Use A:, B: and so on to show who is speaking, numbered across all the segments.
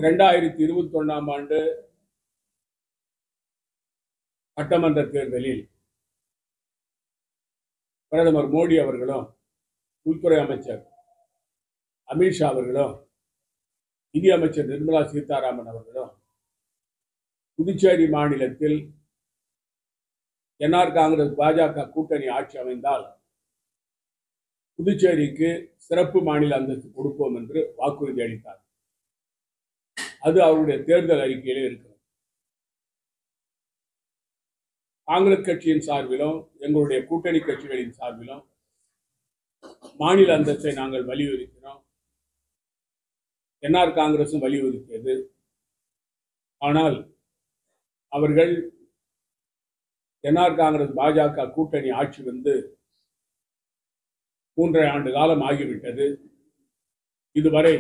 A: 2021ஆம் ஆண்டு சட்டமன்ற தேர்தலில் பிரதமர் மோடி அவர்களும் உள்துறை அமைச்சர் அமித்ஷா அவர்களும் நிதி அமைச்சர் நிர்மலா சீதாராமன் அவர்களும் புதுச்சேரி மாநிலத்தில் என்ஆர் காங்கிரஸ் பாஜக கூட்டணி ஆட்சி அமைந்தால் புதுச்சேரிக்கு சிறப்பு மாநில அந்தஸ்து கொடுப்போம் என்று வாக்குறுதி அளித்தார். அது அவருடைய தேர்தல் அறிக்கையிலே இருக்கிறது. காங்கிரஸ் கட்சியின் சார்பிலும் எங்களுடைய கூட்டணி கட்சிகளின் சார்பிலும் மாநில அந்தஸ்தை நாங்கள் வலியுறுத்தினோம். என்ஆர் காங்கிரசும் வலியுறுத்தியது. ஆனால் அவர்கள் என்ஆர் காங்கிரஸ் பாஜக கூட்டணி ஆட்சி வந்து 3.5 ஆண்டு காலம் ஆகிவிட்டது. இதுவரை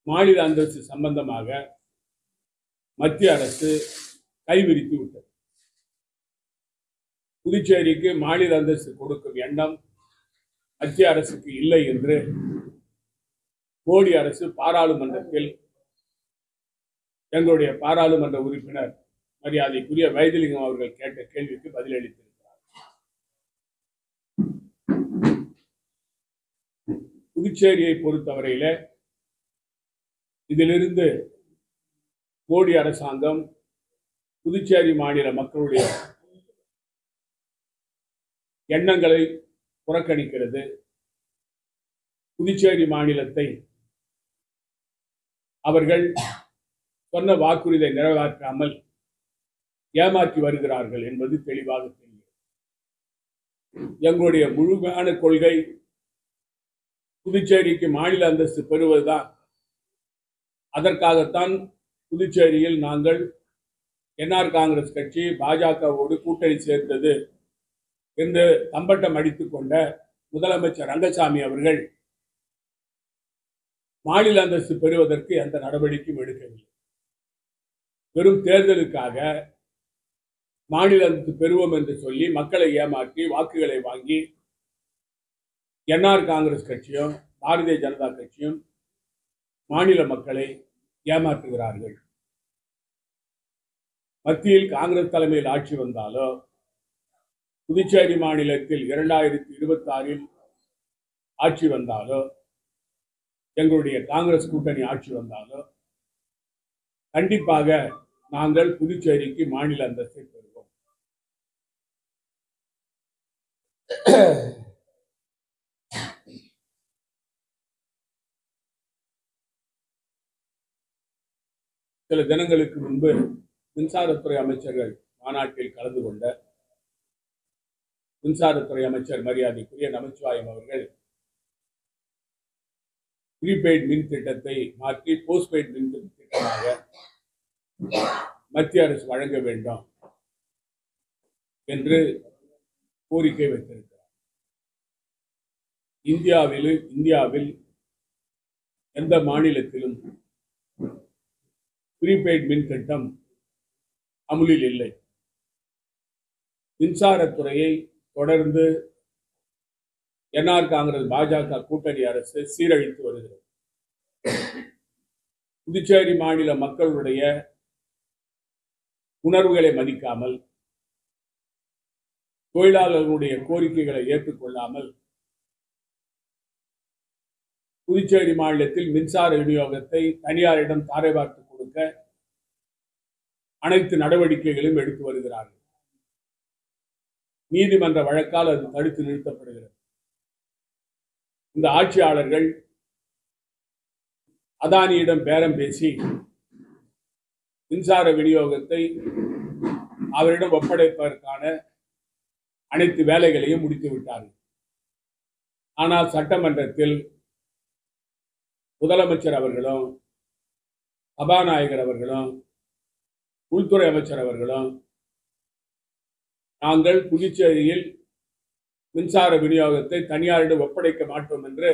A: மாநில அந்தஸ்து சம்பந்தமாக மத்திய அரசு கைவிரித்து விட்டது. புதுச்சேரிக்கு மாநில அந்தஸ்து கொடுக்கும் எண்ணம் மத்திய அரசுக்கு இல்லை என்று மோடி அரசு பாராளுமன்றத்தில் எங்களுடைய பாராளுமன்ற உறுப்பினர் மரியாதைக்குரிய வைத்திலிங்கம் அவர்கள் கேட்ட கேள்விக்கு பதிலளித்திருக்கிறார். புதுச்சேரியை பொறுத்தவரையில இதிலிருந்து மோடி அரசாங்கம் புதுச்சேரி மாநில மக்களுடைய எண்ணங்களை புறக்கணிக்கிறது. புதுச்சேரி மாநிலத்தை அவர்கள் சொன்ன வாக்குறுதியை நிறைவேற்றாமல் ஏமாற்றி வருகிறார்கள் என்பது தெளிவாக தெரிகிறது. எங்களுடைய முழுமையான கொள்கை புதுச்சேரிக்கு மாநில அந்தஸ்து பெறுவதுதான். அதற்காகத்தான் புதுச்சேரியில் நாங்கள் என்ஆர் காங்கிரஸ் கட்சி பாஜகவோடு கூட்டணி சேர்ந்தது என்று தம்பட்டம் அடித்துக் கொண்ட முதலமைச்சர் ரங்கசாமி அவர்கள் மாநில அந்தஸ்து பெறுவதற்கு எந்த நடவடிக்கையும் எடுக்கவில்லை. வெறும் தேர்தலுக்காக மாநில அந்தஸ்து பெறுவோம் என்று சொல்லி மக்களை ஏமாற்றி வாக்குகளை வாங்கி என்ஆர் காங்கிரஸ் கட்சியும் பாரதிய ஜனதா கட்சியும் மாநில மக்களை ஏமாற்றுகிறார்கள். மத்தியில் காங்கிரஸ் தலைமையில் ஆட்சி வந்தாலோ புதுச்சேரி மாநிலத்தில் 2026 ஆட்சி வந்தாலோ எங்களுடைய காங்கிரஸ் கூட்டணி ஆட்சி வந்தாலோ கண்டிப்பாக நாங்கள் புதுச்சேரிக்கு மாநில அந்தஸ்தை பெறுவோம். சில தினங்களுக்கு முன்பு மின்சாரத்துறை அமைச்சர்கள் மாநாட்டில் கலந்து கொண்ட மின்சாரத்துறை அமைச்சர் மரியாதைக்குரிய நமச்சிவாயம் அவர்கள் ப்ரீபெய்ட் மின் திட்டத்தை மாற்றி போஸ்ட்பெய்ட் மின் திட்டமாக மத்திய அரசு வழங்க வேண்டும் என்று கோரிக்கை வைத்திருக்கிறார். இந்தியாவில் எந்த மாநிலத்திலும் ப்ரீபெய்ட் மின் திட்டம் அமுலில் இல்லை. மின்சாரத்துறையை தொடர்ந்து என்ஆர் காங்கிரஸ் பாஜக கூட்டணி அரசு சீரழித்து வருகிறது. புதுச்சேரி மாநில மக்களுடைய உணர்வுகளை மதிக்காமல், தொழிலாளர்களுடைய கோரிக்கைகளை ஏற்றுக்கொள்ளாமல் புதுச்சேரி மாநிலத்தில் மின்சார விநியோகத்தை தனியாரிடம் தாரை பார்த்து கொடுக்க அனைத்து நடவடிக்கைகளையும் எடுத்து வருகிறார்கள். நீதிமன்ற வழக்கால் அது தடுத்து நிறுத்தப்படுகிறது. இந்த ஆட்சியாளர்கள் அதானியிடம் பேரம் பேசி மின்சார விநியோகத்தை அவரிடம் ஒப்படைப்பதற்கான அனைத்து வேலைகளையும் முடித்து விட்டார்கள். ஆனால் சட்டமன்றத்தில் முதலமைச்சர் அவர்களும் சபாநாயகர் அவர்களும் உள்துறை அமைச்சர் அவர்களும் நாங்கள் புதுச்சேரியில் மின்சார விநியோகத்தை தனியாரிடம் ஒப்படைக்க மாட்டோம் என்று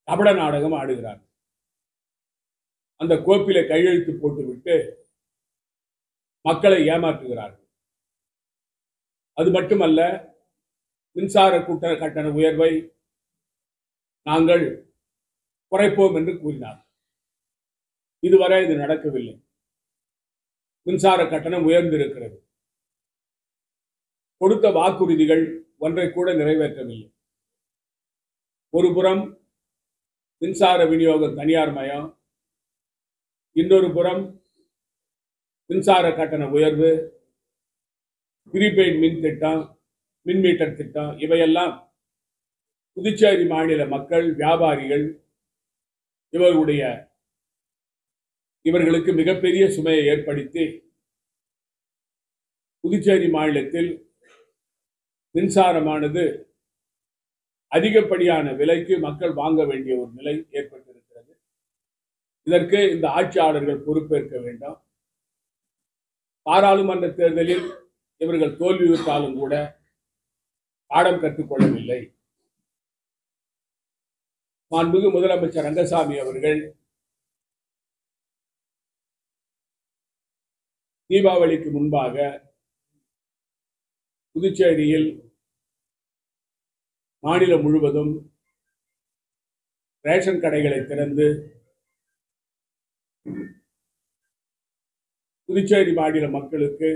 A: கபட நாடகம் ஆடுகிறார்கள். அந்த கோப்பில கையெழுத்து போட்டுவிட்டு மக்களை ஏமாற்றுகிறார்கள். அது மட்டுமல்ல, மின்சார கட்டண உயர்வை நாங்கள் குறைப்போம் என்று கூறினார். இதுவரை இது நடக்கவில்லை. மின்சார கட்டணம் உயர்ந்திருக்கிறது. கொடுத்த வாக்குறுதிகள் ஒன்றை கூட நிறைவேற்றவில்லை. ஒருபுறம் மின்சார விநியோகம் தனியார் மயம், இன்னொரு புறம் மின்சார கட்டண உயர்வு, ப்ரீபெய்ட் மின் திட்டம், மின் மீட்டர் திட்டம், இவையெல்லாம் புதுச்சேரி மாநில மக்கள், வியாபாரிகள் இவர்களுக்கு மிகப்பெரிய சுமையை ஏற்படுத்தி புதுச்சேரி மாநிலத்தில் மின்சாரமானது அதிகப்படியான விலைக்கு மக்கள் வாங்க வேண்டிய ஒரு நிலை ஏற்பட்டிருக்கிறது. இதற்கு இந்த ஆட்சியாளர்கள் பொறுப்பேற்க வேண்டும். பாராளுமன்ற தேர்தலில் இவர்கள் தோல்வியுற்றாலும் கூட பாடம் கற்றுக்கொள்ளவில்லை. மாண்புமிகு முதலமைச்சர் ரங்கசாமி அவர்கள் தீபாவளிக்கு முன்பாக புதுச்சேரியில் மாநிலம் முழுவதும் ரேஷன் கடைகளை திறந்து புதுச்சேரி மாநில மக்களுக்கு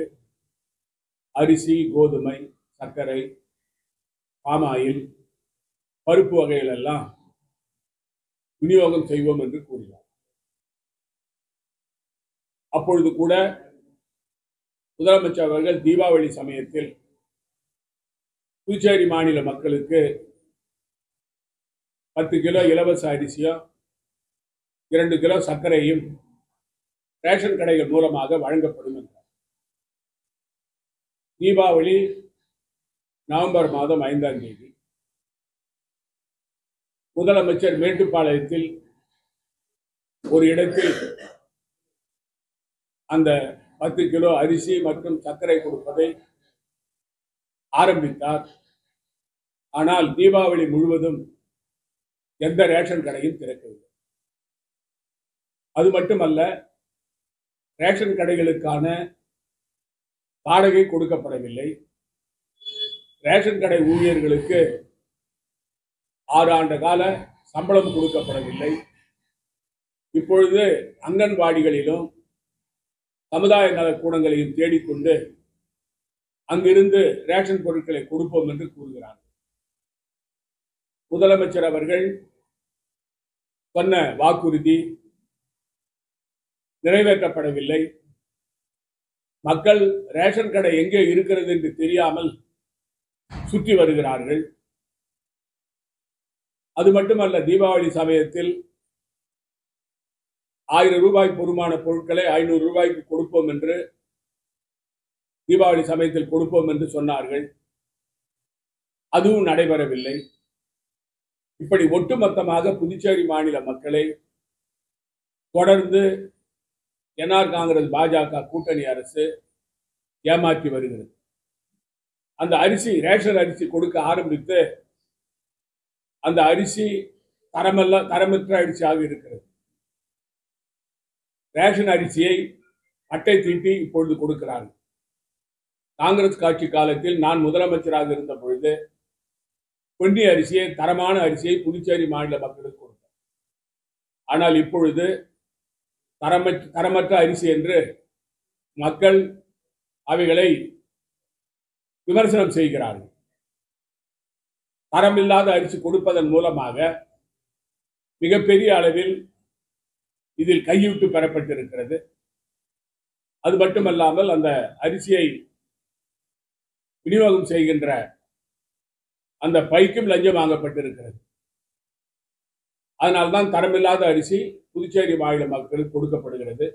A: அரிசி, கோதுமை, சர்க்கரை, பாமாயில், பருப்பு வகைகள் எல்லாம் விநியோகம் செய்வோம் என்று கூறினார். அப்பொழுது கூட முதலமைச்சர் அவர்கள் தீபாவளி சமயத்தில் புதுச்சேரி மாநில மக்களுக்கு 10 கிலோ இலவச அரிசியும் 2 கிலோ சர்க்கரையும் ரேஷன் கடைகள் மூலமாக வழங்கப்படும் என்றார். தீபாவளி நவம்பர் மாதம் 5ஆம் தேதி முதலமைச்சர் மேட்டுப்பாளையத்தில் ஒரு இடத்தில் அந்த 10 கிலோ அரிசி மற்றும் சர்க்கரை கொடுப்பதை ஆரம்பித்தார். ஆனால் தீபாவளி முழுவதும் எந்த ரேஷன் கடையும் திறக்கவில்லை. அது மட்டுமல்ல, ரேஷன் கடைகளுக்கான வாடகை கொடுக்கப்படவில்லை. ரேஷன் கடை ஊழியர்களுக்கு 6 ஆண்டு கால சம்பளம் கொடுக்கப்படவில்லை. இப்பொழுது அங்கன்வாடிகளிலும் சமுதாய நலக்கூடங்களையும் தேடிக்கொண்டு அங்கிருந்து ரேஷன் பொருட்களை கொடுப்போம் என்று கூறுகிறார். முதலமைச்சர் அவர்கள் சொன்ன வாக்குறுதி நிறைவேற்றப்படவில்லை. மக்கள் ரேஷன் கடை எங்கே இருக்கிறது என்று தெரியாமல் சுற்றி வருகிறார்கள். அது மட்டுமல்ல, தீபாவளி சமயத்தில் 1000 ரூபாய் பொறுமான பொருட்களை 500 ரூபாய்க்கு கொடுப்போம் என்று தீபாவளி சமயத்தில் கொடுப்போம் என்று சொன்னார்கள். அதுவும் நடைபெறவில்லை. இப்படி ஒட்டுமொத்தமாக புதுச்சேரி மாநில மக்களை தொடர்ந்து என்ஆர் காங்கிரஸ் பாஜக கூட்டணி அரசு ஏமாற்றி வருகிறது. அந்த அரிசி, ரேஷன் அரிசி கொடுக்க ஆரம்பித்து அந்த அரிசி தரமற்ற அரிசியாக இருக்கிறது. ரேஷன் அரிசியை அட்டை தீட்டி இப்பொழுது கொடுக்கிறார்கள். காங்கிரஸ் ஆட்சி காலத்தில் நான் முதலமைச்சராக இருந்த பொழுது பொன்னி அரிசியை, தரமான அரிசியை புதுச்சேரி மாநில மக்களுக்கு கொடுத்தார். ஆனால் இப்பொழுது தரமற்ற அரிசி என்று மக்கள் அவைகளை விமர்சனம் செய்கிறார்கள். தரமில்லாத அரிசி கொடுப்பதன் மூலமாக மிகப்பெரிய அளவில் இதில் கையூட்டு பெறப்பட்டிருக்கிறது. அது மட்டுமல்லாமல் அந்த அரிசியை விநியோகம் செய்கின்ற அந்த பைக்கும் லஞ்சம் வாங்கப்பட்டிருக்கிறது. அதனால்தான் தரமில்லாத அரிசி புதுச்சேரி மாநில மக்களுக்கு கொடுக்கப்படுகிறது.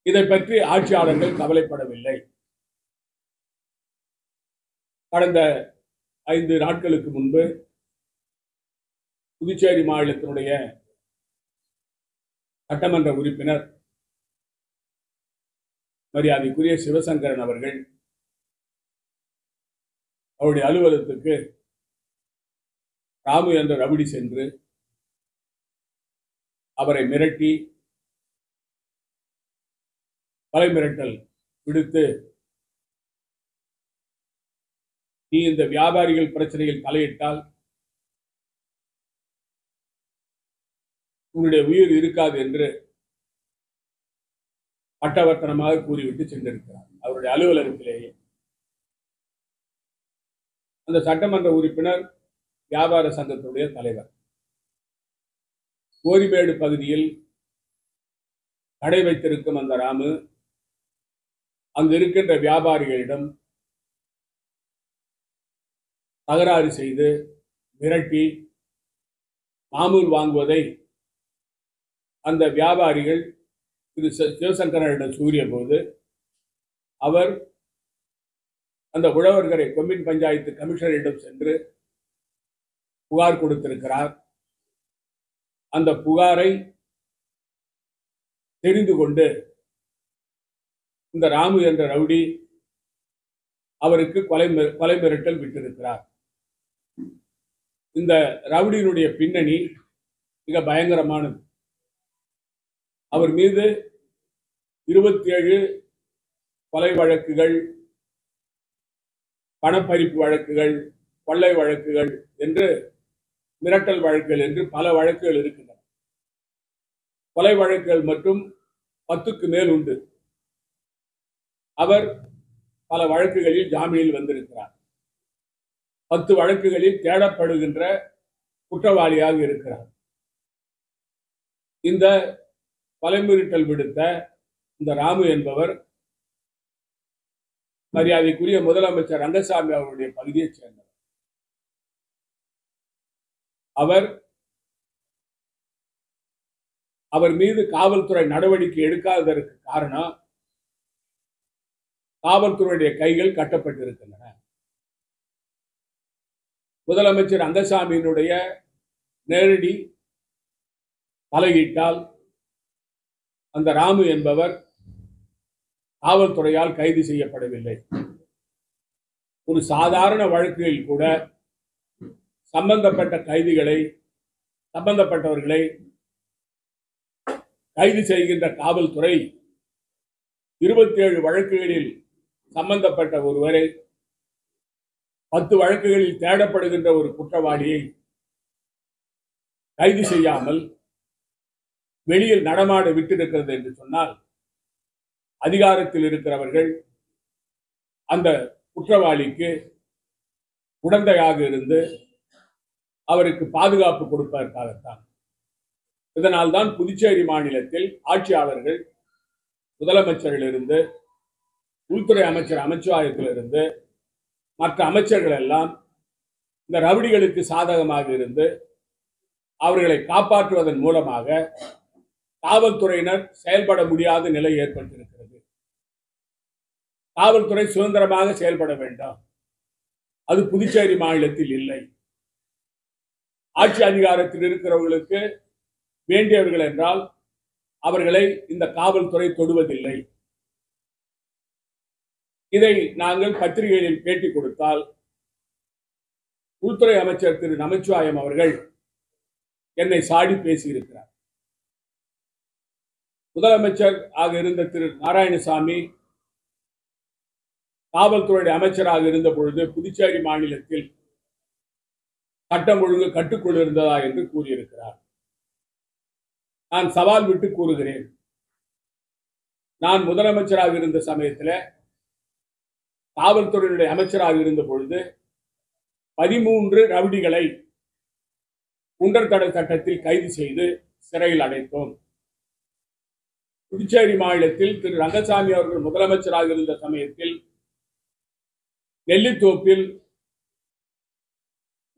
A: இதை பற்றி ஆட்சியாளர்கள் கவலைப்படவில்லை. கடந்த 5 நாட்களுக்கு முன்பு புதுச்சேரி மாநிலத்தினுடைய சட்டமன்ற உறுப்பினர் மரியாதைக்குரிய சிவசங்கரன் அவர்கள் அவருடைய அலுவலகத்துக்கு ராமு என்ற ரவுடி சென்று அவரை மிரட்டி கொலை மிரட்டல் விடுத்து, நீ இந்த வியாபாரிகள் பிரச்சனையில் தலையிட்டால் உன்னுடைய உயிர் இருக்காது என்று பட்டவர்த்தனமாக கூறிவிட்டு சென்றிருக்கிறார் அவருடைய அலுவலகத்திலேயே. அந்த சட்டமன்ற உறுப்பினர் வியாபார சங்கத்துடைய தலைவர். கோரிமேடு பகுதியில் கடை வைத்திருக்கும் அந்த ராமு அங்கு இருக்கின்ற வியாபாரிகளிடம் தகராறு செய்து மிரட்டி மாமூல் வாங்குவதை அந்த வியாபாரிகள் திரு சிவசங்கரனிடம் கூறிய போது அவர் அந்த உழவர்கரை கொம்மின் பஞ்சாயத்து கமிஷனரிடம் சென்று புகார் கொடுத்திருக்கிறார். அந்த புகாரை தெரிந்து கொண்டு இந்த ராமு என்ற ரவுடி அவருக்கு கொலை மிரட்டல் விட்டிருக்கிறார். இந்த ரவுடியினுடைய பின்னணி மிக பயங்கரமானது. அவர் மீது 27 கொலை வழக்குகள், பணப்பறிப்பு வழக்குகள், கொள்ளை வழக்குகள் என்று மிரட்டல் வழக்குகள் என்று பல வழக்குகள் இருக்கின்றன. கொலை வழக்குகள் மட்டும் 10க்கு மேல் உண்டு. அவர் பல வழக்குகளில் ஜாமீனில் வந்திருக்கிறார். 10 வழக்குகளில் தேடப்படுகின்ற குற்றவாளியாக இருக்கிறார். இந்த கொலை மிரட்டல் விடுத்த இந்த ராமு என்பவர் மரியாதைக்குரிய முதலமைச்சர் ரங்கசாமி அவருடைய பகுதியைச் சேர்ந்தவர். அவர் மீது காவல்துறை நடவடிக்கை எடுக்காததற்கு காரணம் காவல்துறையுடைய கைகள் கட்டப்பட்டிருக்கின்றன. முதலமைச்சர் ரங்கசாமியினுடைய நேரடி தலையீட்டால் அந்த ராமு என்பவர் காவல்துறையால் கைது செய்யப்படவில்லை. ஒரு சாதாரண வழக்குகளில் கூட சம்பந்தப்பட்டவர்களை கைது செய்கின்ற காவல்துறை 27 வழக்குகளில் சம்பந்தப்பட்ட ஒருவரை 10 வழக்குகளில் தேடப்படுகின்ற ஒரு குற்றவாளியை கைது செய்யாமல் வெளியில் நடமாட விட்டிருக்கிறது என்று சொன்னால் அதிகாரத்தில் இருக்கிறவர்கள் அந்த குற்றவாளிக்கு உடந்தையாக இருந்து அவருக்கு பாதுகாப்பு கொடுப்பதற்காகத்தான். இதனால்தான் புதுச்சேரி மாநிலத்தில் ஆட்சியாளர்கள் முதலமைச்சரிலிருந்து உள்துறை அமைச்சர் அமைச்சராயத்திலிருந்து மற்ற அமைச்சர்கள் எல்லாம் இந்த ரவுடிகளுக்கு சாதகமாக இருந்து அவர்களை காப்பாற்றுவதன் மூலமாக காவல்துறையினர் செயல்பட முடியாத நிலை ஏற்பட்டிருக்கிறது. காவல்துறை சுதந்திரமாக செயல்பட வேண்டாம். அது புதுச்சேரி மாநிலத்தில் இல்லை. ஆட்சி அதிகாரத்தில் இருக்கிறவர்களுக்கு வேண்டியவர்கள் என்றால் அவர்களை இந்த காவல்துறை தொடுவதில்லை. இதை நாங்கள் பத்திரிகைகளில் பேட்டி கொடுத்தால் உள்துறை அமைச்சர் திரு நமச்சிவாயம் அவர்கள் என்னை சாடி பேசியிருக்கிறார். முதலமைச்சர் ஆக இருந்த திரு நாராயணசாமி காவல்துறை அமைச்சராக இருந்த பொழுது புதுச்சேரி மாநிலத்தில் சட்டம் ஒழுங்கு கட்டுக்குள் இருந்ததா என்று கூறியிருக்கிறார். நான் சவால் விட்டு கூறுகிறேன். நான் முதலமைச்சராக இருந்த சமயத்தில் காவல்துறையினுடைய அமைச்சராக இருந்த பொழுது 13 ரவுடிகளை குண்டர் தடை சட்டத்தில் கைது செய்து சிறையில் அடைத்தோம். புதுச்சேரி மாநிலத்தில் திரு ரங்கசாமி அவர்கள் முதலமைச்சராக இருந்த சமயத்தில் நெல்லித்தோப்பில்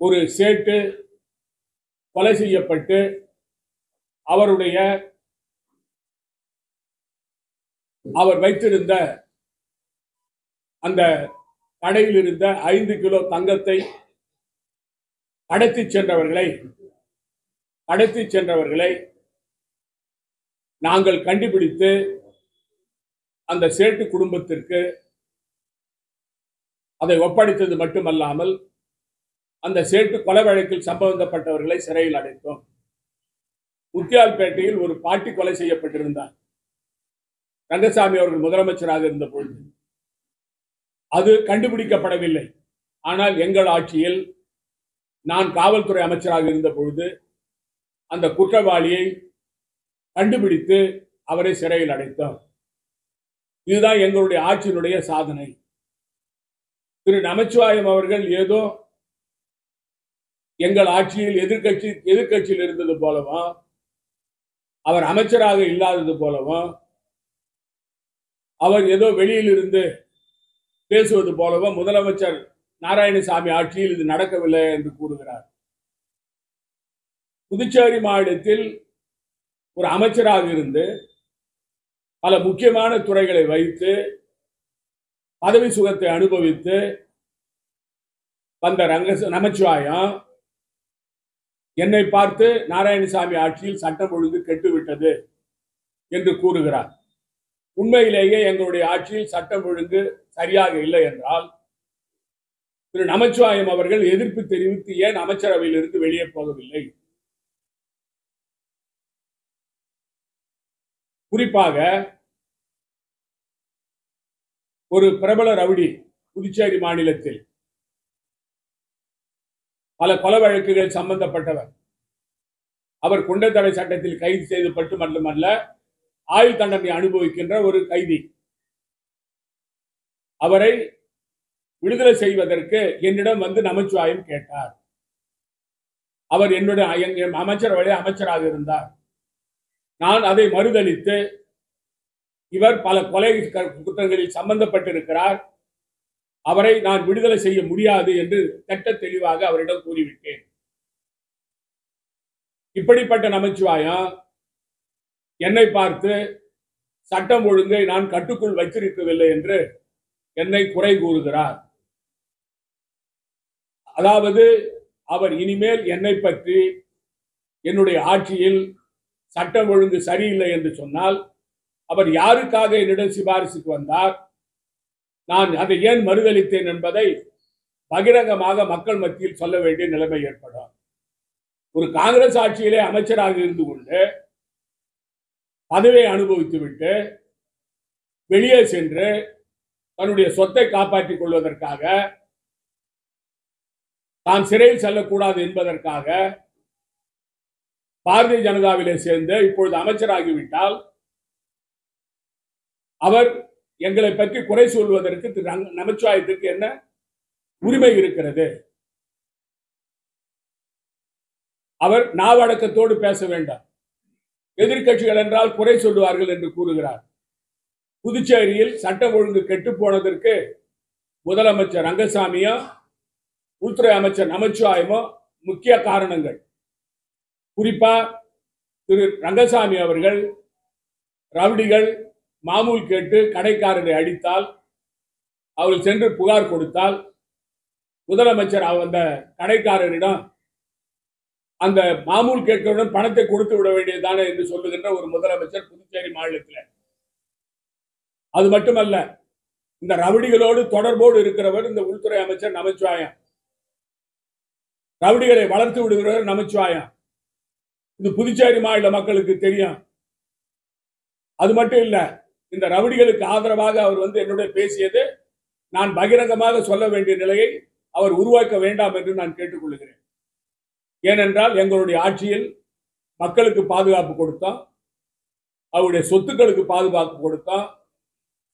A: ஒரு சேட்டு கொலை செய்யப்பட்டு அவர் வைத்திருந்த அந்த கடையில் இருந்த 5 கிலோ தங்கத்தை கடத்தி சென்றவர்களை நாங்கள் கண்டுபிடித்து அந்த சேட்டு குடும்பத்திற்கு அதை ஒப்படைத்தது மட்டுமல்லாமல் அந்த சேட்டு கொலை வழக்கில் சம்பந்தப்பட்டவர்களை சிறையில் அடைத்தோம். முத்தியால்பேட்டையில் ஒரு பாட்டி கொலை செய்யப்பட்டிருந்தார் ரங்கசாமி அவர்கள் முதலமைச்சராக இருந்த பொழுது. அது கண்டுபிடிக்கப்படவில்லை. ஆனால் எங்கள் ஆட்சியில் நான் காவல்துறை அமைச்சராக இருந்த பொழுது அந்த குற்றவாளியை கண்டுபிடித்து அவரை சிறையில் அடைத்தோம். இதுதான் எங்களுடைய ஆட்சியினுடைய சாதனை. திரு நமச்சிவாயம் அவர்கள் ஏதோ எங்கள் ஆட்சியில் எதிர்கட்சியில் இருந்தது போலவும், அவர் அமைச்சராக இல்லாதது போலவும், அவர் ஏதோ வெளியில் இருந்து பேசுவது போலவும் முதலமைச்சர் நாராயணசாமி ஆட்சியில் இது நடக்கவில்லை என்று கூறுகிறார். புதுச்சேரி மாநிலத்தில் ஒரு அமைச்சராக இருந்து பல முக்கியமான துறைகளை வைத்து பதவி சுகத்தை அனுபவித்து வந்த நமச்சிவாயம் என்னை பார்த்து நாராயணசாமி ஆட்சியில் சட்டம் ஒழுங்கு கெட்டுவிட்டது என்று கூறுகிறார். உண்மையிலேயே எங்களுடைய ஆட்சியில் சட்டம் ஒழுங்கு சரியாக இல்லை என்றால் திரு நமச்சிவாயம் அவர்கள் எதிர்ப்பு தெரிவித்து ஏன் அமைச்சரவையில் இருந்து வெளியே போகவில்லை? குறிப்பாக ஒரு பிரபல ரவுடி புதுச்சேரி மாநிலத்தில் பல கொலை வழக்குகள் சம்பந்தப்பட்டவர். அவர் குண்டர் தடை சட்டத்தில் கைது செய்யப்பட்டு மட்டுமல்ல, ஆயுள் தண்டனை அனுபவிக்கின்ற ஒரு கைதி. அவரை விடுதலை செய்வதற்கு என்னிடம் வந்து நமச்சிவாயம் கேட்டார். அவர் என்னுடைய அமைச்சரவையில் அமைச்சராக இருந்தார். நான் அதை மறுதளித்து, இவர் பல கொலை குற்றங்களில் சம்பந்தப்பட்டிருக்கிறார், அவரை நான் விடுதலை செய்ய முடியாது என்று திட்ட தெளிவாக அவரிடம் கூறிவிட்டேன். இப்படிப்பட்ட நமச்சிவாயம் என்னை பார்த்து சட்டம் ஒழுங்கை நான் கட்டுக்குள் வைத்திருக்கவில்லை என்று என்னை குறை கூறுகிறார். அதாவது அவர் இனிமேல் என்னை பற்றி என்னுடைய ஆட்சியில் சட்டம் ஒழுங்கு சரியில்லை என்று சொன்னால் அவர் யாருக்காக என்னிடம் சிபாரிசுக்கு வந்தார், நான் அதை ஏன் மறுதளித்தேன் என்பதை பகிரங்கமாக மக்கள் மத்தியில் சொல்ல வேண்டிய நிலைமை ஏற்படும். ஒரு காங்கிரஸ் ஆட்சியிலே அமைச்சராக இருந்து கொண்டு பதவியை அனுபவித்து விட்டு வெளியே சென்று தன்னுடைய சொத்தை காப்பாற்றிக் கொள்வதற்காக, தான் சிறையில் செல்லக்கூடாது என்பதற்காக பாரதிய ஜனதாவிலே சேர்ந்து இப்பொழுது அமைச்சராகிவிட்டால் அவர் எங்களை பற்றி குறை சொல்வதற்கு திரு நமச்சிவாயத்துக்கு என்ன உரிமை இருக்கிறது? அவர் நாவடக்கத்தோடு பேச வேண்டாம். எதிர்கட்சிகள் என்றால் குறை சொல்லுவார்கள் என்று கூறுகிறார். புதுச்சேரியில் சட்டம் ஒழுங்கு கெட்டு போனதற்கு முதலமைச்சர் ரங்கசாமியோ உள்துறை அமைச்சர் நமச்சிவாயமோ முக்கிய காரணங்கள். குறிப்பா திரு ரங்கசாமி அவர்கள் ரவுடிகள் மாமூல் கேட்டு கடைக்காரரை அடித்தால், அவர்கள் சென்று புகார் கொடுத்தால் முதலமைச்சர் அந்த கடைக்காரரிடம் அந்த மாமூல் கேட்கிறவுடன் பணத்தை கொடுத்து விட வேண்டியதானே என்று சொல்லுகின்ற ஒரு முதலமைச்சர் புதுச்சேரி மாநிலத்தில். அது மட்டுமல்ல, இந்த ரவுடிகளோடு தொடர்போடு இருக்கிறவர் இந்த உள்துறை அமைச்சர் நமச்சிவாயம். ரவுடிகளை வளர்த்து விடுகிறவர் நமச்சிவாயம். இது புதுச்சேரி மாநில மக்களுக்கு தெரியும். அது மட்டும் இல்ல, இந்த ரவுடிகளுக்கு ஆதரவாக அவர் வந்து என்னுடைய பேசியது நான் பகிரங்கமாக சொல்ல வேண்டிய நிலையை அவர் உருவாக்க வேண்டாம் என்று நான் கேட்டுக்கொள்கிறேன். ஏனென்றால் எங்களுடைய ஆட்சியில் மக்களுக்கு பாதுகாப்பு கொடுத்தோம், அவருடைய சொத்துக்களுக்கு பாதுகாப்பு கொடுத்தோம்,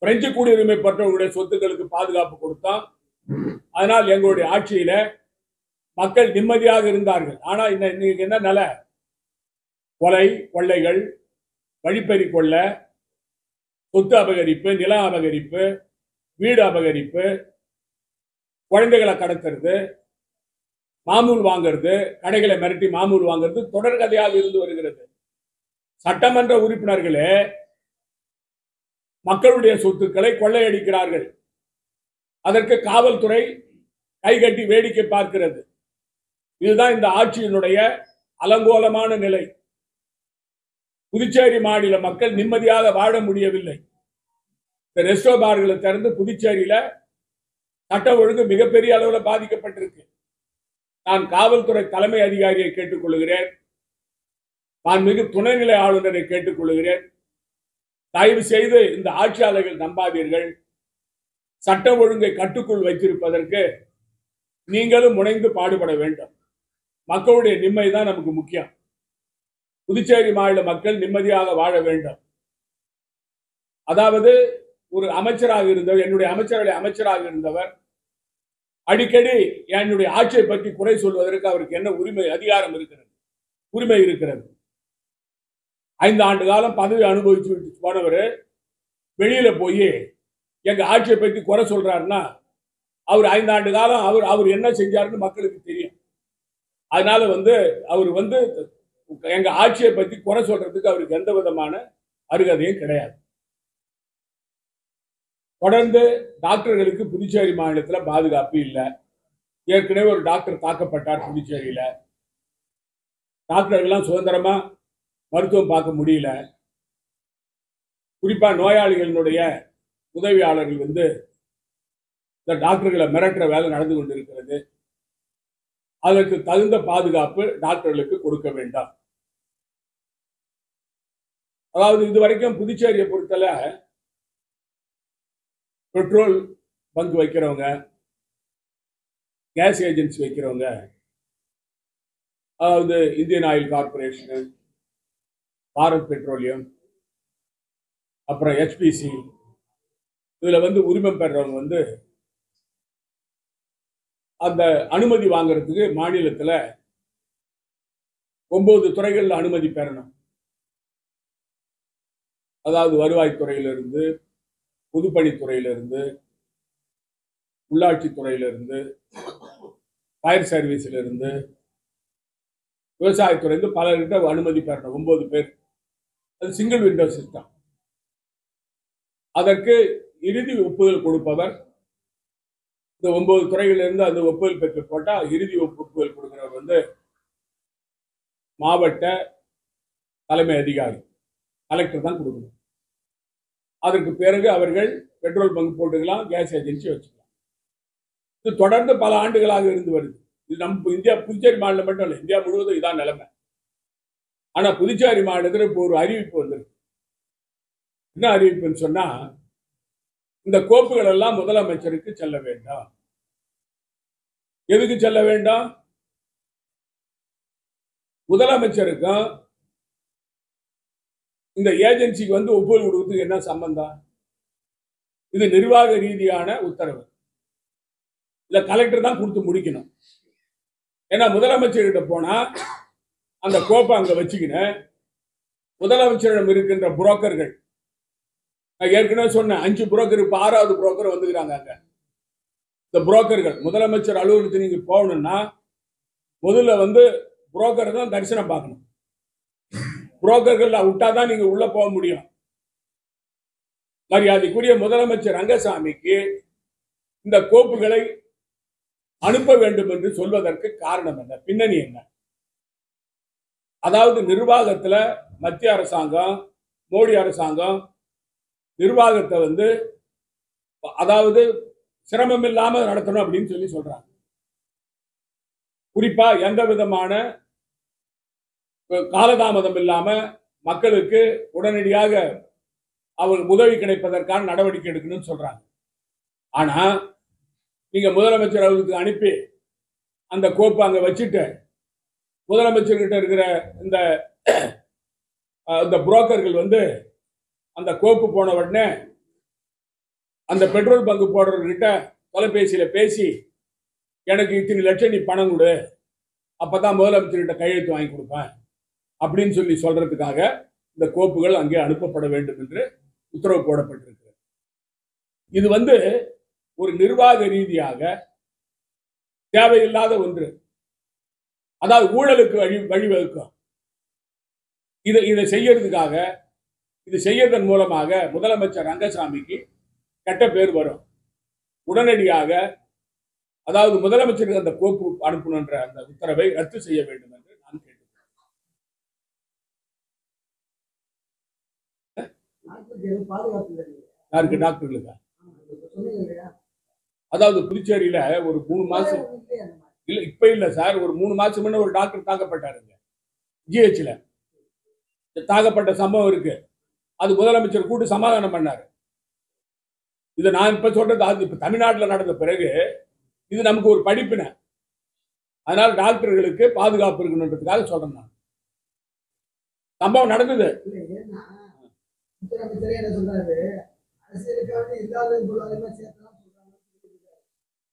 A: பிரெஞ்சு குடியுரிமை பெற்றவர்களுடைய சொத்துக்களுக்கு பாதுகாப்பு கொடுத்தோம். அதனால் எங்களுடைய ஆட்சியில மக்கள் நிம்மதியாக இருந்தார்கள். ஆனா இன்னைக்கு என்ன நிலை? கொலை, கொள்ளைகள், வழிப்பறி கொள்ள, சொத்து அபகரிப்பு, நில அபகரிப்பு, வீடு அபகரிப்பு, குழந்தைகளை கடத்துறது, மாமூல் வாங்கிறது, கடைகளை மிரட்டி மாமூல் வாங்கிறது தொடர்கதையாக இருந்து வருகிறது. சட்டமன்ற உறுப்பினர்களே மக்களுடைய சொத்துக்களை கொள்ளையடிக்கிறார்கள். அதற்கு காவல்துறை கைகட்டி வேடிக்கை பார்க்கிறது. இதுதான் இந்த ஆட்சியினுடைய அலங்கோலமான நிலை. புதுச்சேரி மாநில மக்கள் நிம்மதியாக வாழ முடியவில்லை. இந்த ரெஸ்டோ பார்களை திறந்து புதுச்சேரியில சட்ட ஒழுங்கு மிகப்பெரிய அளவில் பாதிக்கப்பட்டிருக்கு. நான் காவல்துறை தலைமை அதிகாரியை கேட்டுக்கொள்கிறேன், நான் மிக துணைநிலை ஆளுநரை கேட்டுக்கொள்கிறேன், தயவு செய்து இந்த ஆட்சியாளர்கள் நம்பாதீர்கள். சட்ட ஒழுங்கை கட்டுக்குள் வைத்திருப்பதற்கு நீங்களும் முனைந்து பாடுபட வேண்டும். மக்களுடைய நிம்மதிதான் நமக்கு முக்கியம். புதுச்சேரி மாநில மக்கள் நிம்மதியாக வாழ வேண்டும். அதாவது ஒரு அமைச்சராக இருந்தவர், என்னுடைய அமைச்சரவை அமைச்சராக இருந்தவர் அடிக்கடி என்னுடைய ஆட்சியை பற்றி குறை சொல்வதற்கு அவருக்கு என்ன உரிமை, அதிகாரம் இருக்கிறது, உரிமை இருக்கிறது. 5 ஆண்டு காலம் பதவி அனுபவிச்சு போனவர் வெளியில போய் எங்க ஆட்சியை பற்றி குறை சொல்றாருன்னா அவர் 5 ஆண்டு காலம் அவர் என்ன செஞ்சாருன்னு மக்களுக்கு தெரியும். அதனால அவர் எங்க ஆட்சியை பற்றி குறை சொல்றதுக்கு அவருக்கு எந்த விதமான அருகதையும் கிடையாது. தொடர்ந்து டாக்டர்களுக்கு புதுச்சேரி மாநிலத்தில் பாதுகாப்பு இல்லை. ஏற்கனவே ஒரு டாக்டர் தாக்கப்பட்டார் புதுச்சேரியில. டாக்டர்கள்லாம் சுதந்திரமா மருத்துவம் பார்க்க முடியல. குறிப்பா நோயாளிகளினுடைய உதவியாளர்கள் இந்த டாக்டர்களை மிரட்டுற வேலை நடந்து கொண்டிருக்கிறது. அதற்கு தகுந்த பாதுகாப்பு டாக்டர்களுக்கு கொடுக்க வேண்டாம். அதாவது இதுவரைக்கும் புதுச்சேரியை பொறுத்தல பெட்ரோல் பங்க் வைக்கிறவங்க, கேஸ் ஏஜென்சி வைக்கிறவங்க, அதாவது Indian oil corporation, Bharat petroleum, அப்புறம் HPC, இதுல உரிமம் பெறவங்க அந்த அனுமதி வாங்குறதுக்கு மாநிலத்தில் 9 துறைகளில் அனுமதி பெறணும். அதாவது வருவாய்த்துறையிலிருந்து, பொதுப்பணித்துறையிலிருந்து, உள்ளாட்சித்துறையிலிருந்து, ஃபயர் சர்வீஸிலிருந்து, விவசாயத்துறையிலிருந்து பலர்கிட்ட அனுமதி பெறணும். 9 பேர். அது சிங்கிள் விண்டோ சிஸ்டம். அதற்கு இறுதி ஒப்புதல் கொடுப்பவர் இந்த 9 துறைகளிலிருந்து அந்த ஒப்புதல் பெற்று போட்டால் இறுதி ஒப்புதல் கொடுக்கிறவர் மாவட்ட தலைமை அதிகாரி, கலெக்டர் தான் கொடுக்கணும். அதற்கு பிறகு அவர்கள் பெட்ரோல் பங்க் போட்டுக்கலாம், கேஸ் ஏஜென்சி வச்சுக்கலாம். இது தொடர்ந்து பல ஆண்டுகளாக இருந்து வருது. இது நம்ம இந்தியா புதுச்சேரி மாநிலம் மட்டும் இல்லை, இந்தியா முழுவதும் இதான் நிலைமை. ஆனா புதுச்சேரி மாநிலத்தில் இப்போ ஒரு அறிவிப்பு வந்திருக்கு. என்ன அறிவிப்புன்னு சொன்னா, இந்த கோப்புகள் எல்லாம் முதலமைச்சருக்கு செல்ல வேண்டாம். எதுக்கு செல்ல வேண்டாம்? முதலமைச்சருக்கும் இந்த ஏஜென்சிக்கு ஒப்புதல் கொடுக்கிறதுக்கு என்ன சம்பந்தம்? இது நிர்வாக ரீதியான உத்தரவு. இல்ல கலெக்டர் தான் கொடுத்து முடிக்கணும். ஏன்னா முதலமைச்சர்கிட்ட போனா அந்த கோப்பை அங்க வச்சுக்கின்னு முதலமைச்சரிடம் இருக்கின்ற புரோக்கர்கள், நான் ஏற்கனவே சொன்னேன் 5 புரோக்கர், இப்ப 6வது புரோக்கர் வந்துக்கிறாங்க. அங்க இந்த புரோக்கர்கள் முதலமைச்சர் அலுவலகத்துக்கு நீங்க போகணும்னா முதல்ல புரோக்கர் தான் தரிசனம் பார்க்கணும். புரோக்கர்கள் விட்டாதான் நீங்க உள்ள போக முடியும். மரியாதைக்குரிய முதலமைச்சர் ரங்கசாமிக்கு இந்த கோப்புகளை அனுப்ப வேண்டும் என்று சொல்வதற்கு காரணம் என்ன, பின்னணி என்ன? அதாவது நிர்வாகத்துல மத்திய அரசாங்கம், மோடி அரசாங்கம் நிர்வாகத்தை அதாவது சிரமம் இல்லாம நடத்தணும் அப்படின்னு சொல்றாங்க. குறிப்பா எந்த விதமான காலதாமதம் இல்லாம மக்களுக்கு உடனடியாக அவங்களுக்கு உதவி கிடைப்பதற்கான நடவடிக்கை எடுக்கணும்னு சொல்றாங்க. ஆனா நீங்க முதலமைச்சர் அவர்களுக்கு அனுப்பி அந்த கோப்பை அங்க வச்சுட்டு முதலமைச்சர்கிட்ட இருக்கிற இந்த புரோக்கர்கள் அந்த கோப்பு போன உடனே அந்த பெட்ரோல் பங்கு போடுறவர்கிட்ட தொலைபேசியில பேசி எனக்கு இத்தனை லட்சம் நீ பணம் கொடு, அப்பதான் முதலமைச்சர்கிட்ட கையெழுத்து வாங்கி கொடுப்பேன் அப்படின்னு சொல்றதுக்காக இந்த கோப்புகள் அங்கே அனுப்பப்பட வேண்டும் என்று உத்தரவு போடப்பட்டிருக்கிறது. இது ஒரு நிர்வாக ரீதியாக தேவையில்லாத ஒன்று. அதாவது ஊழலுக்கு வழிவகுக்கும். இதை செய்யறதுக்காக, இது செய்யறதன் மூலமாக முதலமைச்சர் ரங்கசாமிக்கு கெட்ட பேர் வரும். உடனடியாக அதாவது முதலமைச்சருக்கு அந்த கோப்பு அனுப்பணுன்ற அந்த உத்தரவை ரத்து செய்ய வேண்டும் என்று நான் கேட்டுக்கிறேன். யாருக்கு? டாக்டர்களுக்கா? அதாவது புதுச்சேரியில ஒரு 3 மாசம் இல்ல, இப்ப இல்ல சார், ஒரு 3 மாசம் முன்ன ஒரு டாக்டர் தாக்கப்பட்டாருங்க GHல. தாக்கப்பட்ட சம்பவம் இருக்கு. அது முதலமைச்சர் கூட்டு சமாதானம் பண்ணாரு. இதை நான் இப்ப சொல்றது அது இப்ப தமிழ்நாட்டில் நடந்த பிறகு இது நமக்கு ஒரு படிப்பினை. அதனால டாக்டர்களுக்கு பாதுகாப்பு இருக்கணுன்றதுக்காக சொல்றேன் நான். சம்பவம் நடந்தது.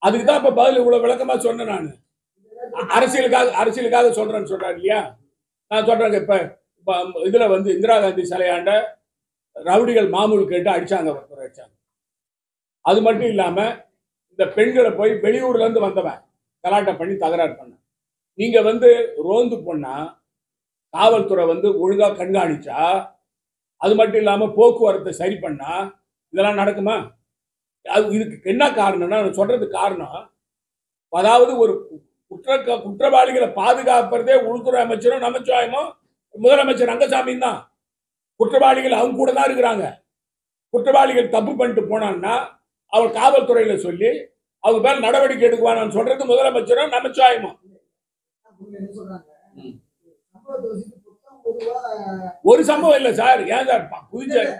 A: அதுக்குதான் இப்ப பதில் இவ்வளவு விளக்கமா சொன்னேன். நான் அரசியலுக்காக சொல்றேன்னு சொல்றாரு இல்லையா? நான் சொல்றேன், இப்ப இதுல வந்து இந்திரா காந்தி சிலையாண்ட ரவுடிகள் மாமூல் கேட்டு அடிச்சாங்க. அது மட்டும் இல்லாம இந்த பெண்களை போய் வெளியூர்ல இருந்து வந்தவன் கலாட்டம் பண்ணி தகராறு பண்ண. நீங்க வந்து ரோந்து பண்ணா காவல்துறை வந்து ஒழுங்கா கண்காணிச்சா, அது மட்டும் இல்லாம போக்குவரத்தை சரி பண்ணா இதெல்லாம் நடக்குமா? இதுக்கு என்ன காரணம்னா, நான் சொல்றது காரணம், அதாவது ஒரு குற்றவாளிகளை பாதுகாப்பதே உள்துறை அமைச்சரும் நமச்சிவாயமும் முதலமைச்சர் ரங்கசாமியும் தான். குற்றவாளிகள் அவங்க கூட தான் இருக்கிறாங்க. குற்றவாளிகள் தப்பு பண்ணிட்டு போனான்னா அவர் காவல்துறையில சொல்லி அவங்க மேல நடவடிக்கை எடுக்குவான்னு சொல்றது முதலமைச்சரும் நமச்சிவாயமும். ஒரு சம்பவம் இல்ல சார். ஏன் சார் புதுச்சேரி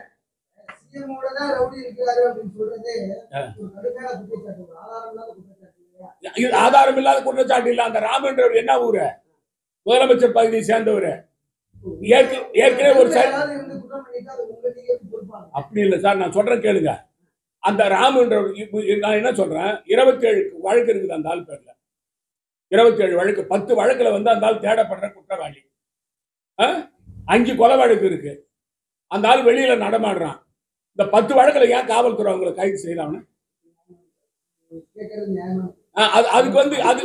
A: ஆதாரம் இல்லாத குற்றச்சாட்டு இல்ல. அந்த ராம் என்றவர் என்ன ஊரு? முதலமைச்சர் பகுதியை சேர்ந்தவர். ஏற்கனவே ஒரு அப்படி இல்லை சார். நான் சொல்றேன் கேளுங்க. அந்த ராம் என்றவர், நான் என்ன சொல்றேன், 27 வழக்கு இருக்குது அந்த ஆள் பேர்ல. 27 வழக்கு, 10 வழக்குல வந்து அந்த ஆள் தேடப்படுற குற்றவாளி. 5 கொலை வழக்கு இருக்கு. அந்த ஆள் வெளியில நடமாடுறான். இந்த 10 வழக்குல ஏன் காவல்துறை அவங்களை கைது செய்யலாம்? அதுக்கு வந்து அது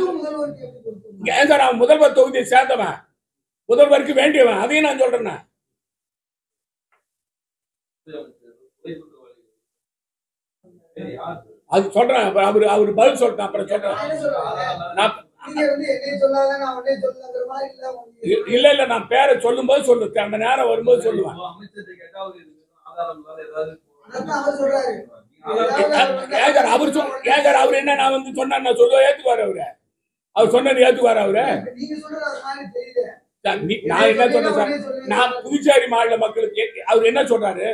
A: ஏன் சார்? அவன் முதல்வர் தொகுதியை சேர்ந்தவன், முதல்வருக்கு வேண்டியவன். அதையும் நான் சொல்றேன். அது சொல்றேன். அவரு பதில் சொல்லிட்டேன். அப்புறம் சொல்றேன். இல்ல இல்ல, நான் பேரை சொல்லும் போது சொல்லு, அந்த நேரம் வரும்போது சொல்லுவேன். அவர் என்ன நான் வந்து சொன்ன நான் சொல்லுவ ஏத்துக்குவாரு அவரு? அவர் சொன்னது ஏத்துக்குவாரு அவரு? நான் என்ன சொன்னேன் சார், நான் புதுச்சேரி மாநில மக்களுக்கு அவர் என்ன சொல்றாரு,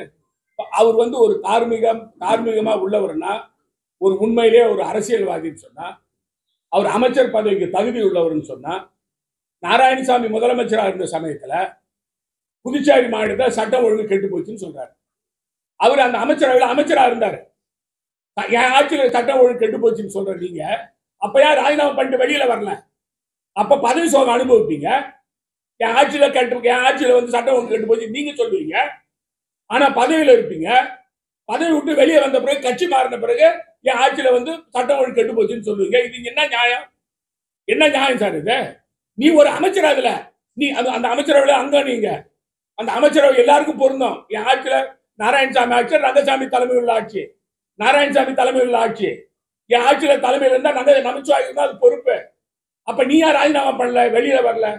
A: அவர் வந்து ஒரு தார்மீகமா உள்ளவர்னா, ஒரு உண்மையிலே ஒரு அரசியல்வாதின்னு சொன்னா, அவர் அமைச்சர் பதவிக்கு தகுதி உள்ளவர்னு சொன்னா, நாராயணசாமி முதலமைச்சராக இருந்த சமயத்துல புதுச்சேரி மாநிலத்தில் சட்டம் ஒழுங்கு கெட்டு போச்சுன்னு சொல்றாரு. அவர் அந்த அமைச்சரவையில் அமைச்சரா இருந்தாரு. என் ஆட்சியில் சட்டம் ஒழுங்கு கெட்டு போச்சுன்னு சொல்ற நீங்க, அப்ப யார் ராஜினாமா பண்ணிட்டு வெளியில வரல? அப்ப பதவி சோகம் அனுபவிப்பீங்க. என் ஆட்சியில வந்து சட்டம் ஒழுங்கு கெட்டு போச்சு நீங்க சொல்லுவீங்க. ஆனா பதவியில இருப்பீங்க. பதவி விட்டு வெளியே வந்த பிறகு, கட்சி மாறின பிறகு என் ஆட்சியில வந்து சட்டம் ஒழுங்கு கெட்டு போச்சுன்னு சொல்லுவீங்க. இது என்ன நியாயம்? என்ன நியாயம் சார் இது? நீ ஒரு அமைச்சர், அதுல நீ அந்த அமைச்சரவையில அங்க நீங்க அந்த அமைச்சரவை எல்லாருக்கும் பொருந்தும். என் ஆட்சியில நாராயணசாமி ஆட்சி, ரங்கசாமி தலைமையில் உள்ள ஆட்சி, நாராயணசாமி தலைமையில் உள்ள ஆட்சி, என் ஆட்சியில தலைமையில் இருந்தா நமச்சிவாயம் தான் அது பொறுப்பு. அப்ப நீ யார் ராஜினாமா பண்ணல, வெளியில வரல?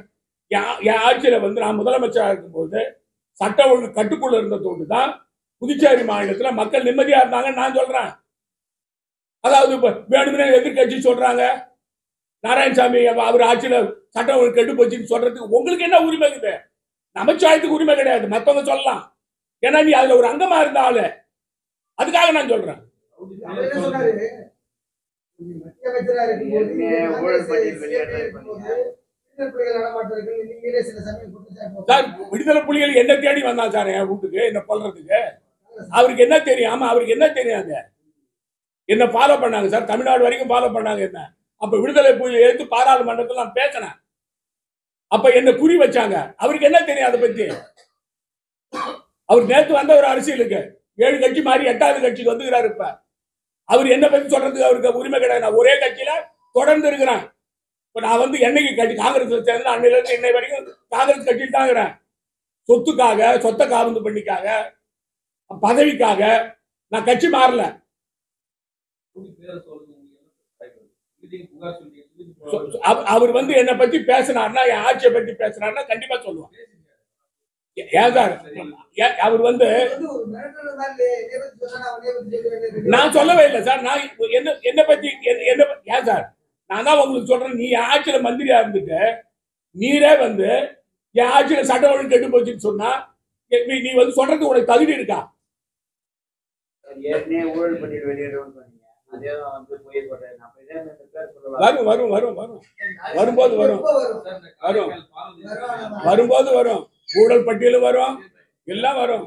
A: என் ஆட்சியில வந்து நான் முதலமைச்சராக இருக்கும் போது சட்ட ஒழுங்கு கட்டுக்குள்ள இருந்ததோடு தான் புதுச்சேரி மாநிலத்துல மக்கள் நிம்மதியா இருந்தாங்க. நான் சொல்றேன். அதாவது வேணும்னே எதிர்கட்சி சொல்றாங்க நாராயணசாமி அவர் ஆட்சியில சட்டம் ஒழுங்கு கெட்டு போச்சுன்னு சொல்றதுக்கு உங்களுக்கு என்ன உரிமை இருக்குது? நமச்சிவாயத்துக்கு உரிமை கிடையாது. மத்தவங்க சொல்லலாம். ஏன்னா நீ அதுல ஒரு அங்கமா இருந்தாலும், அதுக்காக நான் சொல்றேன். விடுதலை புலிகள் என்ன தேடி வந்தா சார் என் வீட்டுக்கு என்ன கொல்றதுக்கு? அவருக்கு என்ன தெரியும்? ஆமா, அவருக்கு என்ன தெரியாது? என்ன ஃபாலோ பண்ணாங்க சார், தமிழ்நாடு வரைக்கும் ஃபாலோ பண்ணாங்க. என்ன அப்ப விடுதலை புலிகளை எடுத்து பாராளுமன்றத்தில் நான் பேசினேன். அப்ப என்ன குறி வச்சாங்க. அவருக்கு என்ன தெரியும் அதை பத்தி? அவர் நேற்று வந்த ஒரு அரசியலுக்கு 7 கட்சி மாறி 8வது கட்சிக்கு வந்துக்கிறாரு. இப்ப அவர் என்ன பத்தி சொல்றதுக்கு அவருக்கு உரிமை கிடையாது. நான் ஒரே கட்சியில தொடர்ந்து இருக்கிறேன். இப்ப நான் வந்து என்னைக்கு கட்சி காங்கிரஸ்ல சேர்ந்து அன்னையில இருந்து இன்னை வரைக்கும் காங்கிரஸ் கட்சியில் தான் இருக்கிறேன். சொத்துக்காக, சொத்தை காபந்து பண்ணிக்காக, பதவிக்காக நான் கட்சி மாறல. அவர் வந்து என்னை பத்தி பேசினார்னா, என் ஆட்சியை பத்தி பேசினார்னா கண்டிப்பா சொல்லுவான். ஏன் சார் அவர் வந்து நான் சொல்லவே இல்லை சார். நான் என்ன பத்தி என்ன ஏன் சார் நான் தான் உங்களுக்கு சொல்றேன். நீ என் ஆட்சியில மந்திரியா இருந்துட்டு நீரே வந்து என் ஆட்சியில சட்ட ஒழுங்கு கெட்டு போச்சுன்னு சொன்னா நீ வந்து சொல்றதுக்கு உனக்கு தகுதி இருக்கா? வரும் வரும் வரும் வரும் வரும்போது வரும் வரும் வரும்போது வரும். ஊழல் பட்டியலும் வரும், எல்லாம் வரும்.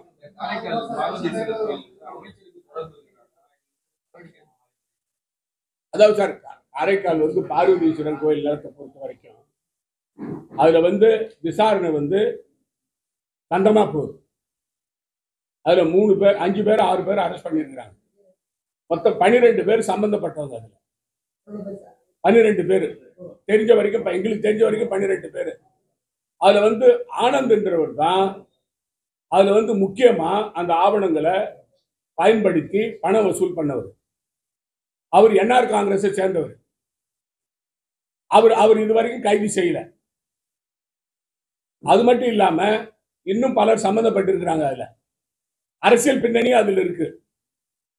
A: அதாவது சார், காரைக்கால் வந்து பார்வதீஸ்வரன் கோயில் நிலத்தை பொறுத்த வரைக்கும் அதுல விசாரணை தண்டமா போகுது. அதுல 3 பேர் 5 பேர் 6 பேர் அரெஸ்ட் பண்ணிருக்கிறாங்க. மொத்தம் 12 பேர் சம்பந்தப்பட்டவங்க. அதுல 12 பேர் தெரிஞ்ச வரைக்கும், எங்களுக்கு தெரிஞ்ச வரைக்கும் 12 பேர். அதுல ஆனந்த் என்றவர் தான் அதுல முக்கியமா அந்த ஆவணங்களை பயன்படுத்தி பணம் வசூல் பண்ணவர். அவர் என்ஆர் காங்கிரஸை சேர்ந்தவர். அவர் இதுவரைக்கும் கைது செய்யல. அது மட்டும் இல்லாம இன்னும் பலர் சம்பந்தப்பட்டிருக்கிறாங்க. அதுல அரசியல் பின்னணி அதுல இருக்கு,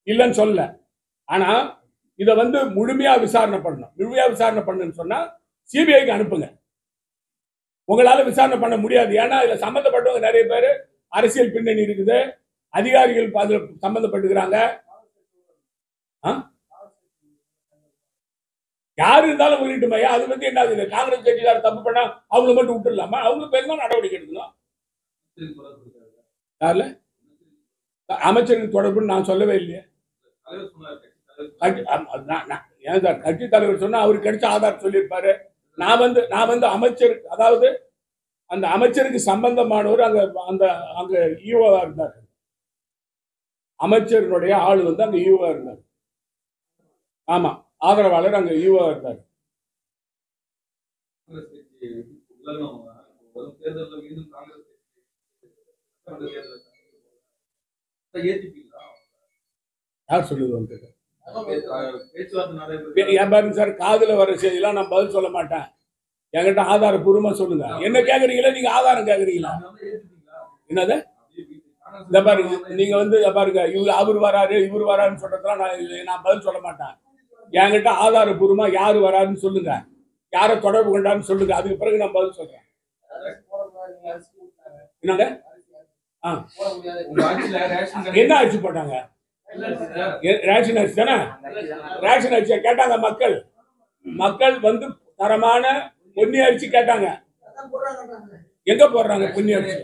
A: இல்லைன்னு சொல்லல. ஆனா இதை முழுமையா விசாரணை பண்ணணும். முழுமையா விசாரணை பண்ணணும்னு சொன்னா சிபிஐக்கு அனுப்புங்க. உங்களால விசாரணை பண்ண முடியாது. ஏன்னா இதுல சம்பந்தப்பட்டவங்க நிறைய பேர் அரசியல் பின்னணி இருக்குது, அதிகாரிகள் சம்பந்தப்பட்டிருக்கிறாங்க. யாரு இருந்தாலும் வெளியிட்டுமையா, அது என்ன காங்கிரஸ் கட்சியார் தப்பு பண்ணா அவங்க மட்டும் விட்டுடலாமா? அவங்க பேர் தான் நடவடிக்கை எடுக்கணும். அமைச்சருக்கு தொடர்புன்னு நான் சொல்லவே இல்லையே. ஏன் சார், கட்சி தலைவர் சொன்னா அவருக்கு கிடைச்ச ஆதார் சொல்லியிருப்பாரு. நான் அமைச்சர், அதாவது அந்த அமைச்சருக்கு சம்பந்தமானவர் அங்க ஈவோவா இருந்தார். அமைச்சருடைய ஆளு அங்க ஈவோவா இருந்தார். ஆமா, ஆதரவாளர் அங்க ஈவோவா இருந்தார். யார் சொல்லுது சார்? காதுல வர செய்திலாம் நான் பதில் சொல்ல மாட்டேன். என்கிட்ட ஆதாரபூர்வமா சொல்லுங்க. என்ன கேக்குறீங்களா? நீங்க ஆதாரம் கேக்குறீங்களா? என்னது? இந்த பாருங்க, நீங்க பாருங்க, அவர் வராரு இவர் வராருன்னு சொல்றதுலாம் நான் பதில் சொல்ல மாட்டேன். என்கிட்ட ஆதாரபூர்வமா யாரு வராருன்னு சொல்லுங்க, யாரை தொடர்பு கொண்டாருன்னு சொல்லுங்க. அதுக்கு பிறகு நான் பதில் சொல்றேன். என்னங்க? என்ன ஆட்சி போட்டாங்க? ரேஷன் அரிசி தானே? ரேஷன் அரிசியை கேட்டாங்க மக்கள் தரமான பொன்னி அரிசி கேட்டாங்க. எங்க போடுறாங்க பொன்னி அரிசி?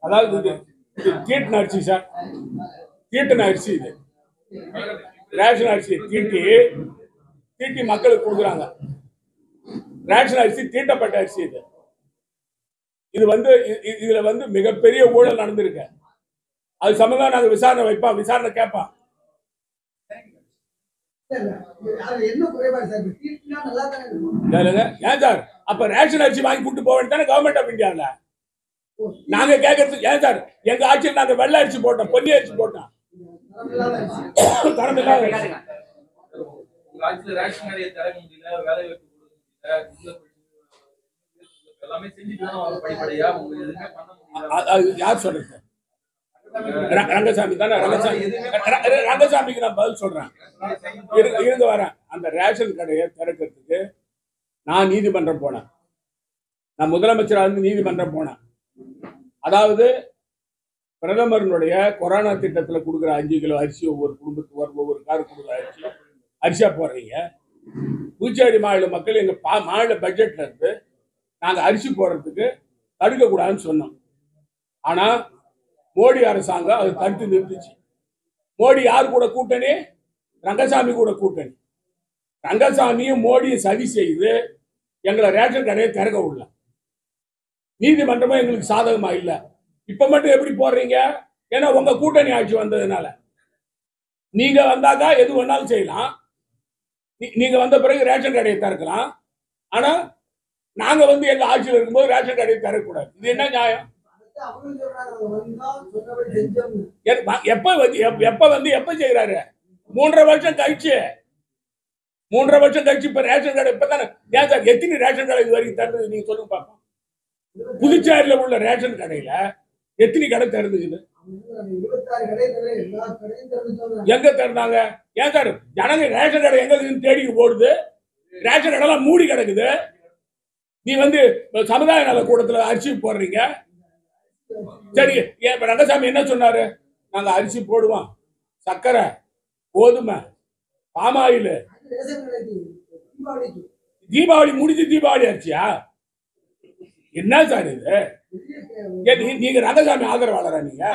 A: அதாவது தீட்டின அரிசி சார், தீட்டின அரிசி. இது ரேஷன் அரிசி தீட்டி மக்களுக்கு கொடுக்குறாங்க. ரேஷன் அரிசி தீட்டப்பட்ட அரிசி. இதுல மிகப்பெரிய ஊழல் நடந்திருக்கு. அது சம்பந்தமா நாங்க விசாரணை வைப்போம், விசாரணை கேட்போம். ஏன் சார், அப்ப ரேஷன் அரிசி வாங்கி கூட்டு போக வேண்டியதானே கவர்மெண்ட் ஆஃப் இந்தியாவில்? நாங்க கேட்கறது ஏன் சார்? எங்க ஆட்சியில் நாங்க வெள்ளை அரிசி போட்டோம், பொன்னி அரிசி போட்டோம். யார் சொல்றது? ரங்கசாமி தானே? ரங்கசாமிக்கு நான் பதில் சொல்றேன். இருந்து வரேன். அந்த ரேஷன் கடையை திறக்கிறதுக்கு நான் நீதிமன்றம் போனேன். நான் முதலமைச்சராக நீதிமன்றம் போனேன். அதாவது பிரதமருடைய கொரோனா திட்டத்தில் கொடுக்குற 5 கிலோ அரிசி ஒவ்வொரு குடும்பத்துக்கு ஒவ்வொரு காரு கொடுக்குற அரிசியா போடுறீங்க. புதுச்சேரி மாநில மக்கள் எங்க மாநில பட்ஜெட்ல இருந்து நாங்க அரிசி போடுறதுக்கு தடுக்க கூடாதுன்னு சொன்னோம். ஆனா மோடி அரசாங்கம் அது தடுத்து நிறுத்துச்சு. மோடி யார் கூட கூட்டணி? ரங்கசாமி கூட கூட்டணி. ரங்கசாமியும் மோடியும் சதி செய்து எங்களை ரேஷன் கடையை திறக்க விடல. நீதிமன்றமும் எங்களுக்கு சாதகமா இல்ல. இப்ப மட்டும் எப்படி போடுறீங்க? ஏன்னா உங்க கூட்டணி ஆட்சி வந்ததுனால. நீங்க வந்தாக்கா எது வேணாலும் செய்யலாம். நீங்க வந்த பிறகு ரேஷன் கடையை திறக்கலாம். ஆனா நாங்க எங்க ஆட்சியில் இருக்கும்போது ரேஷன் கடையை திறக்கக்கூடாது. இது என்ன நியாயம்? எப்ப செய்யறாரு? 3.5 வருஷம் கழிச்சு. 3.5 வருஷம் கழிச்சு இப்ப ரேஷன் கடை இப்பதானே. ஏன் சார், எத்தனை ரேஷன் கடை இது வரைக்கும் திறந்தது நீங்க சொல்லுங்க பாப்போம். புதுச்சேரியில உள்ள ரேஷன் கடையில எத்தனை கடை திறந்துக்குது? எங்க திறந்தாங்க? ஏன் சார் ஜனங்க ரேஷன் கடை எங்க தேடி ஓடுது? ரேஷன் கடை எல்லாம் மூடி கிடக்குது. நீ வந்து சமுதாய நல கூடத்துல அரிசி போடுறீங்க. சரி, ரங்கசாமி என்ன சொன்னாரு? நாங்க அரிசி போடுவோம், சர்க்கரை, கோதுமை, பாமாயில். தீபாவளி முடிஞ்சு தீபாவளி அரிசியா? என்ன சார் இது? நீங்க ரங்கசாமி ஆதரவாளரா? நீங்க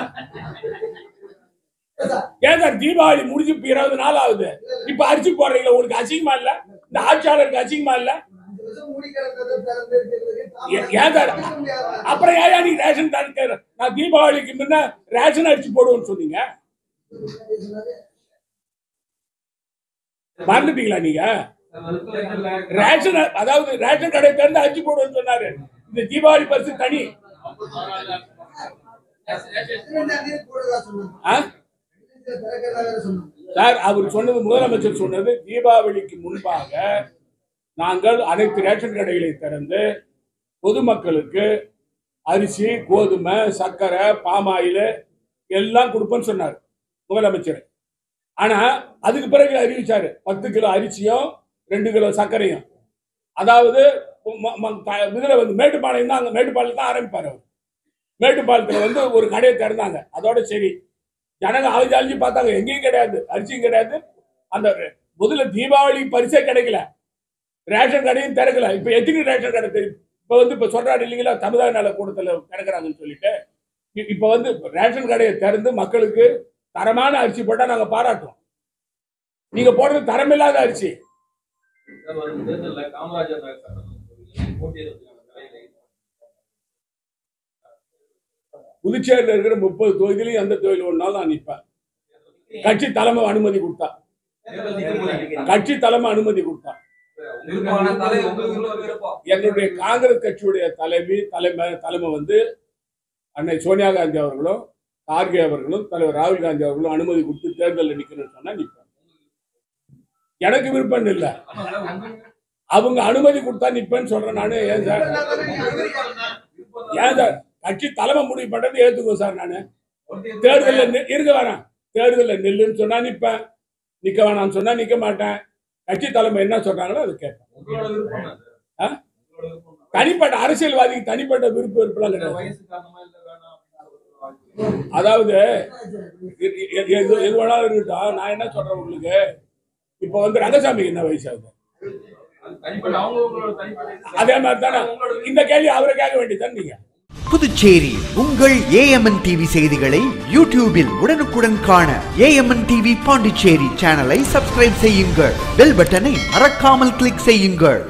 A: ஏன் சார் தீபாவளி முடிஞ்சு 20 நாள் ஆகுது, இப்ப அரிசி போடுறீங்களா? உங்களுக்கு அசிங்கமா இல்ல? இந்த ஆட்சியாளருக்கு அசிங்கமா இல்ல? ஏன் சார் அப்புறம் ஏன் நீங்க ரேஷன் கார்டு நான் தீபாவளிக்கு முன்ன ரேஷன் அரிசி போடுவோம்னு சொன்னீங்க? மறந்துட்டீங்களா நீங்க? ரேஷன், அதாவது ரேஷன் கடை திறந்து அரிசி போடுவோம்னு சொன்னாரு. இந்த தீபாவளி பரிசு தனி. சார் அவர் சொன்னது, முதலமைச்சர் சொன்னது, தீபாவளிக்கு முன்பாக நாங்கள் அனைத்து ரேஷன் கடைகளை திறந்து பொதுமக்களுக்கு அரிசி, கோதுமை, சர்க்கரை, பாமாயில் எல்லாம் கொடுப்போம்னு சொன்னார் முதலமைச்சர். ஆனா அதுக்கு பிறகு அறிவிச்சாரு 10 கிலோ அரிசியும் 2 கிலோ சர்க்கரையும். அதாவது இதுல வந்து மேட்டுப்பாளையம் தான், அங்க மேட்டுப்பாளையம் தான் ஆரம்பிப்பாரு அவர். மேட்டுப்பாளையத்துல வந்து ஒரு கடையை திறந்தாங்க. அதோட சரி, ஜனங்க அழிஞ்சு பார்த்தாங்க, எங்கேயும் கிடையாது, அரிசியும் கிடையாது. அந்த முதல்ல தீபாவளி பரிசே கிடைக்கல, ரேஷன் கடையும் திறக்கல. இப்ப எத்தனை ரேஷன் கடை தெரியும்? இப்ப வந்து இப்ப சொல்றாரு இல்லைங்களா, சமுதாய நல கூடத்துல திறக்கிறாங்கன்னு சொல்லிட்டு. இப்ப வந்து ரேஷன் கடையை திறந்து மக்களுக்கு தரமான அரிசி போட்டா நாங்க பாராட்டுவோம். நீங்க போடுறது தரமில்லாத அரிசி. புதுச்சேரியில் இருக்கிற 30 தொகுதியிலையும் எந்த தொகுதியில் ஒன்னாலும் நான் நிற்பேன். கட்சி தலைமை அனுமதி கொடுத்தா, கட்சி தலைமை அனுமதி கொடுத்தா. என்னுடைய காங்கிரஸ் கட்சியுடைய தலைமை வந்து அன்னை சோனியா காந்தி அவர்களும் கார்கே அவர்களும் தலைவர் ராகுல் காந்தி அவர்களும் அனுமதி கொடுத்து தேர்தலில் நிக்கணும்னு சொன்னா நிற்பேன். எனக்கு விருப்பம் இல்லை, அவங்க அனுமதி கொடுத்தா நிற்பேன்னு சொல்றேன் நானு. ஏன் சார் கட்சி தலைமை முடிவு பண்றது ஏத்துக்குவோம் சார். நானு தேர்தலில் இருக்க வேணாம், தேர்தலில் நெல்லுன்னு சொன்னா நிற்பேன், நிக்க வேணாம்னு சொன்னா நிக்க மாட்டேன். கட்சி தலைமை என்ன சொல்றாங்களோ அது கேட்பேன். தனிப்பட்ட அரசியல்வாதிக்கு தனிப்பட்ட விருப்பம் கிடையாது. அதாவது எது வேணாலும் இருக்கட்டும். நான் என்ன சொல்றேன் உங்களுக்கு, இப்ப வந்து ரங்கசாமிக்கு என்ன வயசு ஆகுது? அதே மாதிரி தானே இந்த கேள்வி அவரை கேட்க வேண்டியதுதான். நீங்க
B: புதுச்சேரி உங்கள் AMN டிவி செய்திகளை யூடியூபில் உடனுக்குடன் காண AMN டிவி பாண்டிச்சேரி சேனலை சப்ஸ்கிரைப் செய்யுங்கள். பெல் பட்டனை மறக்காமல் கிளிக் செய்யுங்கள்.